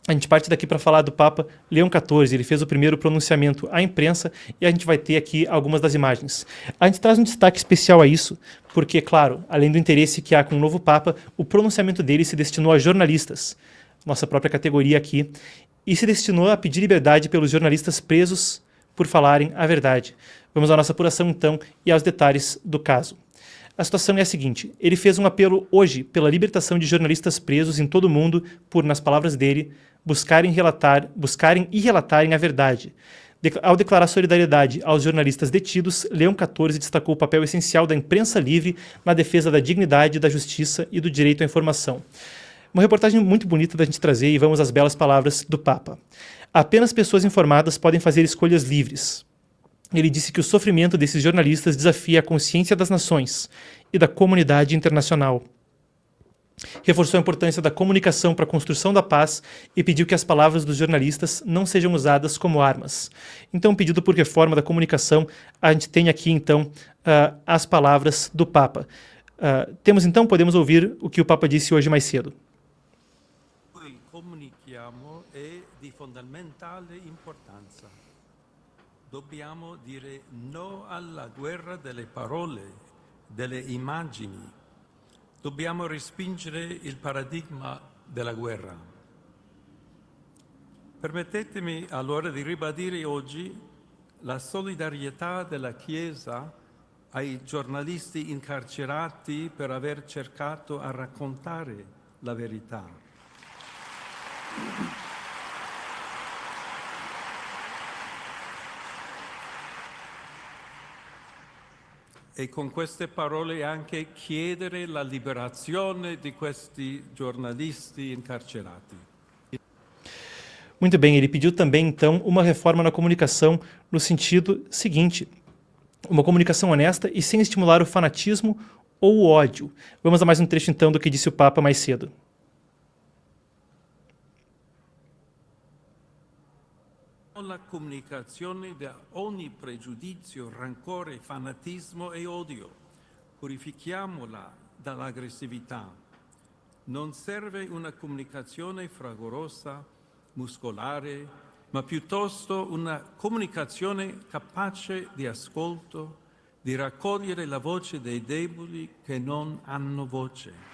A gente parte daqui para falar do Papa Leão XIV. Ele fez o primeiro pronunciamento à imprensa e a gente vai ter aqui algumas das imagens. A gente traz um destaque especial a isso, porque, claro, além do interesse que há com o novo Papa, o pronunciamento dele se destinou a jornalistas, nossa própria categoria aqui, e se destinou a pedir liberdade pelos jornalistas presos por falarem a verdade. Vamos à nossa apuração, então, e aos detalhes do caso. A situação é a seguinte: ele fez um apelo hoje pela libertação de jornalistas presos em todo o mundo por, nas palavras dele, buscarem e relatarem a verdade. Ao declarar solidariedade aos jornalistas detidos, Leão XIV destacou o papel essencial da imprensa livre na defesa da dignidade, da justiça e do direito à informação. Uma reportagem muito bonita da gente trazer, e vamos às belas palavras do Papa. Apenas pessoas informadas podem fazer escolhas livres. Ele disse que o sofrimento desses jornalistas desafia a consciência das nações e da comunidade internacional. Reforçou a importância da comunicação para a construção da paz e pediu que as palavras dos jornalistas não sejam usadas como armas. Então, pedido por reforma da comunicação, a gente tem aqui, então, as palavras do Papa. Podemos ouvir o que o Papa disse hoje mais cedo. Comunichiamo è di fondamentale importanza. Dobbiamo dire no alla guerra delle parole, delle immagini. Dobbiamo respingere il paradigma della guerra. Permettetemi allora di ribadire oggi la solidarietà della Chiesa ai giornalisti incarcerati per aver cercato a raccontare la verità. E con queste parole anche chiedere la liberazione di questi giornalisti incarcerati. Muito bem, ele pediu também, então, uma reforma na comunicação no sentido seguinte: uma comunicação honesta e sem estimular o fanatismo ou o ódio. Vamos a mais um trecho, então, do que disse o Papa mais cedo. La comunicazione da ogni pregiudizio, rancore, fanatismo e odio. Purifichiamola dall'aggressività. Non serve una comunicazione fragorosa, muscolare, ma piuttosto una comunicazione capace di ascolto, di raccogliere la voce dei deboli che non hanno voce.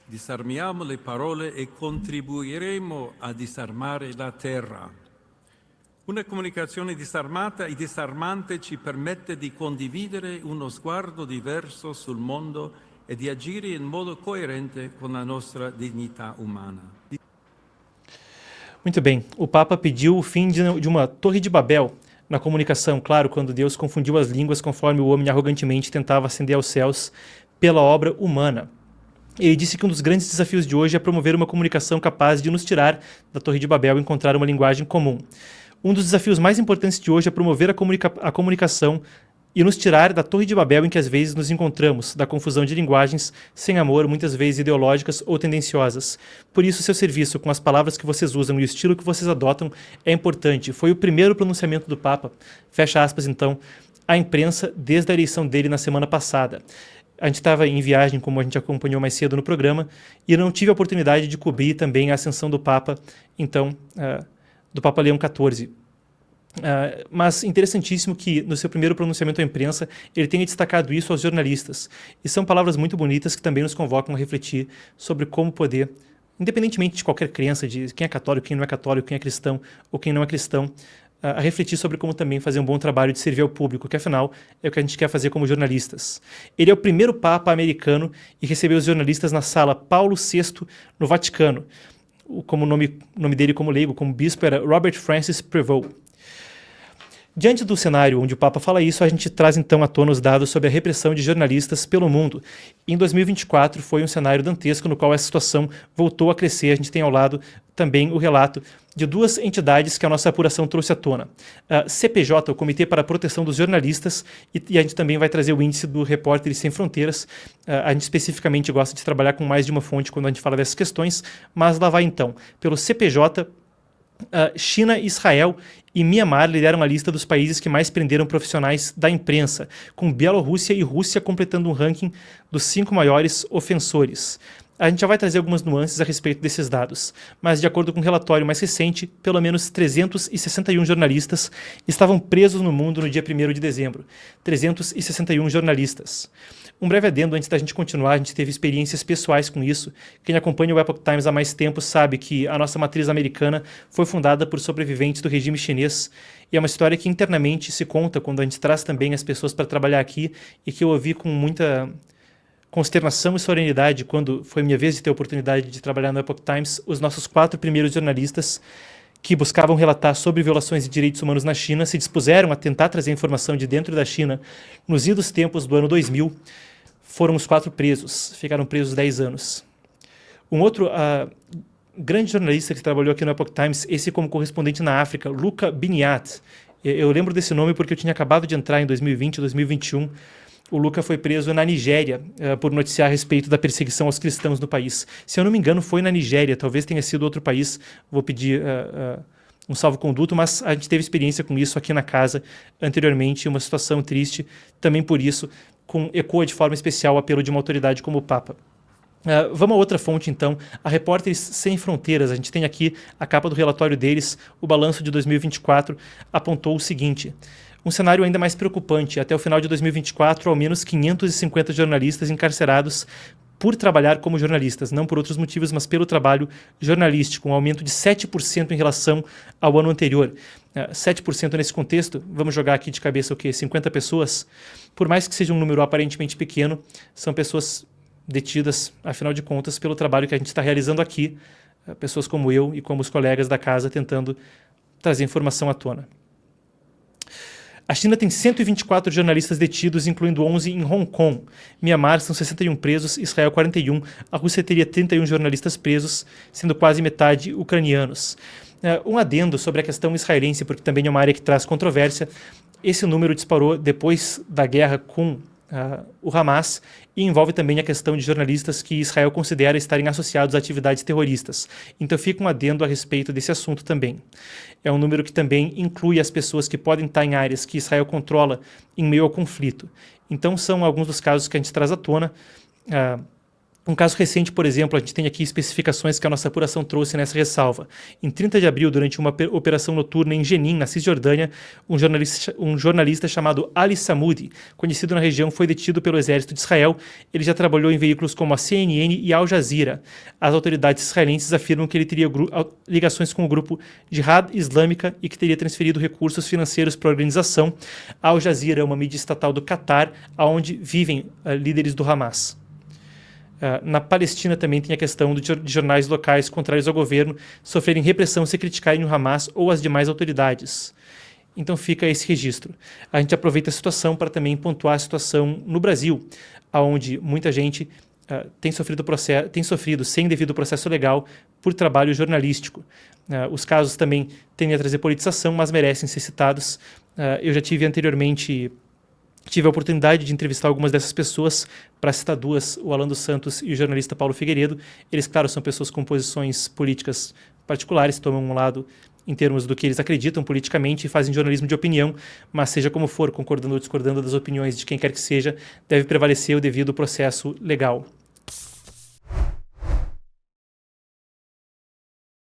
Disarmiamo le parole e contribuiremo a disarmare la terra. Una comunicazione disarmata e disarmante ci permette di condividere uno sguardo diverso sul mondo e di agire in modo coerente con la nostra dignità umana. Muito bem, o Papa pediu o fim de uma torre de Babel na comunicação, claro, quando Deus confundiu as línguas conforme o homem arrogantemente tentava ascender aos céus pela obra humana. Ele disse que um dos grandes desafios de hoje é promover uma comunicação capaz de nos tirar da Torre de Babel e encontrar uma linguagem comum. Um dos desafios mais importantes de hoje é promover a comunicação e nos tirar da Torre de Babel em que às vezes nos encontramos, da confusão de linguagens sem amor, muitas vezes ideológicas ou tendenciosas. Por isso, seu serviço com as palavras que vocês usam e o estilo que vocês adotam é importante. Foi o primeiro pronunciamento do Papa, fecha aspas, então, à imprensa desde a eleição dele na semana passada. A gente estava em viagem, como a gente acompanhou mais cedo no programa, e não tive a oportunidade de cobrir também a ascensão do Papa, então, do Papa Leão XIV. Mas interessantíssimo que no seu primeiro pronunciamento à imprensa ele tenha destacado isso aos jornalistas. E são palavras muito bonitas que também nos convocam a refletir sobre como poder, independentemente de qualquer crença, de quem é católico, quem não é católico, quem é cristão ou quem não é cristão, a refletir sobre como também fazer um bom trabalho de servir ao público, que afinal é o que a gente quer fazer como jornalistas. Ele é o primeiro Papa americano e recebeu os jornalistas na sala Paulo VI, no Vaticano. Como o nome dele como leigo, como bispo, era Robert Francis Prevost. Diante do cenário onde o Papa fala isso, a gente traz então à tona os dados sobre a repressão de jornalistas pelo mundo. Em 2024 foi um cenário dantesco no qual essa situação voltou a crescer. A gente tem ao lado também o relato de duas entidades que a nossa apuração trouxe à tona. A CPJ, o Comitê para a Proteção dos Jornalistas, e a gente também vai trazer o índice do Repórteres Sem Fronteiras. A gente especificamente gosta de trabalhar com mais de uma fonte quando a gente fala dessas questões, mas lá vai então. Pelo CPJ, China, Israel e Mianmar lideram a lista dos países que mais prenderam profissionais da imprensa, com Bielorrússia e Rússia completando um ranking dos 5 maiores ofensores. A gente já vai trazer algumas nuances a respeito desses dados, mas de acordo com um relatório mais recente, pelo menos 361 jornalistas estavam presos no mundo no dia 1º de dezembro. 361 jornalistas. Um breve adendo antes da gente continuar, a gente teve experiências pessoais com isso. Quem acompanha o Epoch Times há mais tempo sabe que a nossa matriz americana foi fundada por sobreviventes do regime chinês, e é uma história que internamente se conta quando a gente traz também as pessoas para trabalhar aqui, e que eu ouvi com muita consternação e solenidade quando foi minha vez de ter a oportunidade de trabalhar no Epoch Times. Os nossos 4 primeiros jornalistas que buscavam relatar sobre violações de direitos humanos na China se dispuseram a tentar trazer informação de dentro da China nos idos tempos do ano 2000. Foram os 4 presos, ficaram presos 10 anos. Um outro grande jornalista que trabalhou aqui no Epoch Times, esse como correspondente na África, Luca Biniat. Eu lembro desse nome porque eu tinha acabado de entrar em 2020, 2021. O Luca foi preso na Nigéria por noticiar a respeito da perseguição aos cristãos no país. Se eu não me engano, foi na Nigéria, talvez tenha sido outro país. Vou pedir um salvo-conduto, mas a gente teve experiência com isso aqui na casa anteriormente, uma situação triste, também por isso, ecoa de forma especial o apelo de uma autoridade como o Papa. Vamos a outra fonte, então, a Repórteres Sem Fronteiras. A gente tem aqui a capa do relatório deles, o balanço de 2024 apontou o seguinte: um cenário ainda mais preocupante. Até o final de 2024, ao menos 550 jornalistas encarcerados por trabalhar como jornalistas, não por outros motivos, mas pelo trabalho jornalístico, um aumento de 7% em relação ao ano anterior. 7% nesse contexto, vamos jogar aqui de cabeça o quê? 50 pessoas? Por mais que seja um número aparentemente pequeno, são pessoas detidas, afinal de contas, pelo trabalho que a gente está realizando aqui, pessoas como eu e como os colegas da casa tentando trazer informação à tona. A China tem 124 jornalistas detidos, incluindo 11 em Hong Kong. Myanmar são 61 presos, Israel 41. A Rússia teria 31 jornalistas presos, sendo quase metade ucranianos. Um adendo sobre a questão israelense, porque também é uma área que traz controvérsia. Esse número disparou depois da guerra com o Hamas e envolve também a questão de jornalistas que Israel considera estarem associados a atividades terroristas. Então fica um adendo a respeito desse assunto também. É um número que também inclui as pessoas que podem estar em áreas que Israel controla em meio ao conflito. Então são alguns dos casos que a gente traz à tona. Um caso recente, por exemplo, a gente tem aqui especificações que a nossa apuração trouxe nessa ressalva. Em 30 de abril, durante uma operação noturna em Jenin, na Cisjordânia, um jornalista chamado Ali Samoudi, conhecido na região, foi detido pelo exército de Israel. Ele já trabalhou em veículos como a CNN e Al Jazeera. As autoridades israelenses afirmam que ele teria ligações com o grupo Jihad Islâmica e que teria transferido recursos financeiros para a organização. A Al Jazeera é uma mídia estatal do Catar, onde vivem líderes do Hamas. Na Palestina também tem a questão de jornais locais contrários ao governo sofrerem repressão se criticarem o Hamas ou as demais autoridades. Então fica esse registro. A gente aproveita a situação para também pontuar a situação no Brasil, onde muita gente tem sofrido sem devido processo legal por trabalho jornalístico. Os casos também tendem a trazer politização, mas merecem ser citados. Eu já tive anteriormente... Tive a oportunidade de entrevistar algumas dessas pessoas, para citar duas, o Alan dos Santos e o jornalista Paulo Figueiredo. Eles, claro, são pessoas com posições políticas particulares, tomam um lado em termos do que eles acreditam politicamente e fazem jornalismo de opinião, mas seja como for, concordando ou discordando das opiniões de quem quer que seja, deve prevalecer o devido processo legal.